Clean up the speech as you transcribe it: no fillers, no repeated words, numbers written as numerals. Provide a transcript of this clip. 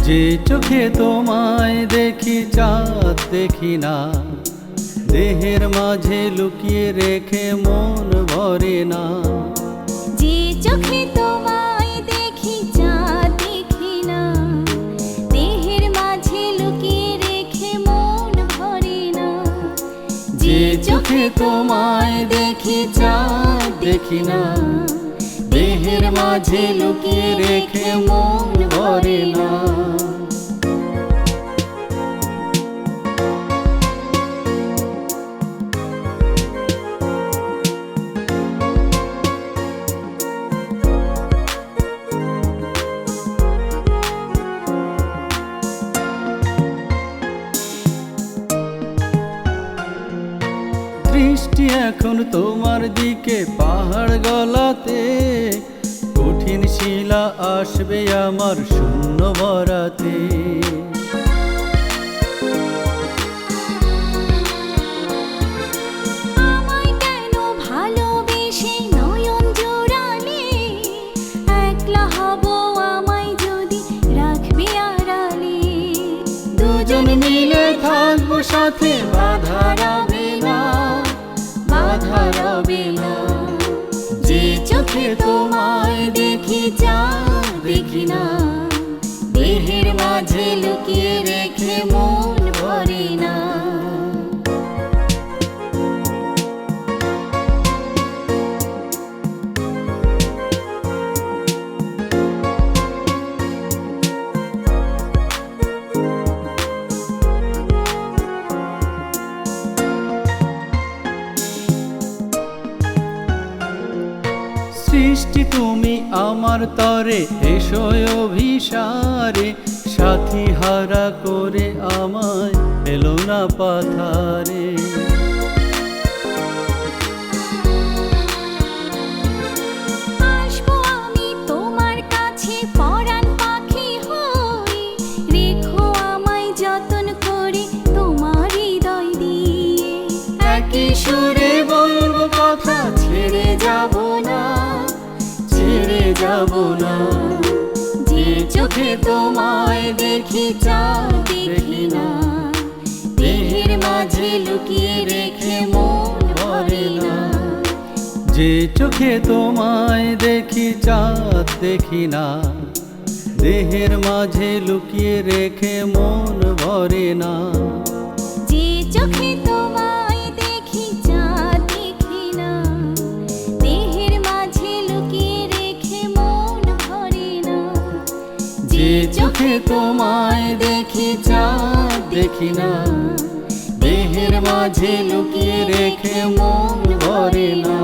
যে চোখে তোমায় দেখি চাঁদ দেখি না, দেহের মাঝে লুকিয়ে রেখে মন ভরে না। যে চোখে তোমায় দেখি চাঁদ দেখি না, দেহের মাঝে লুকিয়ে রেখে মন ভরে না। যে চোখে তোমায় দেখি চাঁদ দেখি না, দেহের মাঝে লুকিয়ে রেখে মন ভরে না। দৃষ্টি এখন তোমার দিকে পাহাড় গলাতে, কঠিন শিলা আসবে আমার শূন্য ভরাতে। আমায় কেন ভালোবেসে নয়ন জোড়ালে, একলা হব আমায় যদি রাখবে আড়ালে। দুজন মিলে থাকবো সাথে, বাধা রবে না, বাধা রবে না। যে চোখে তোমায় দেখি চাঁদ দেখি না, দেহের মাঝে লুকিয়ে রেখে মন ভরে না। সৃষ্টি তুমি আমার তরে, এসো অভিসারে, সাথী হারা করে আমায় পেলো না পাথারে। আসবো আমি তোমার কাছে পরাণ পাখি হয়ে, রেখো আমায় যতন করে তোমার হৃদয় দিয়ে। একই সুরে বলবো কথা, ছেড়ে যাব না, ছেড়ে যাব না। যে চোখে তোমায় দেখি চাঁদ দেখি না, দেহের মাঝে লুকিয়ে রেখে মন ভরে না। যে চোখে তোমায় দেখি চাঁদ দেখি না, দেহের মাঝে লুকিয়ে রেখে মন ভরে না। যে চোখে তোমায় দেখি চাঁদ দেখি না, দেহের মাঝে লুকিয়ে রেখে মন ভরে না। যে চোখে তোমায় দেখি চাঁদ দেখি না, দেহের মাঝে লুকিয়ে রেখে মন ভরে না।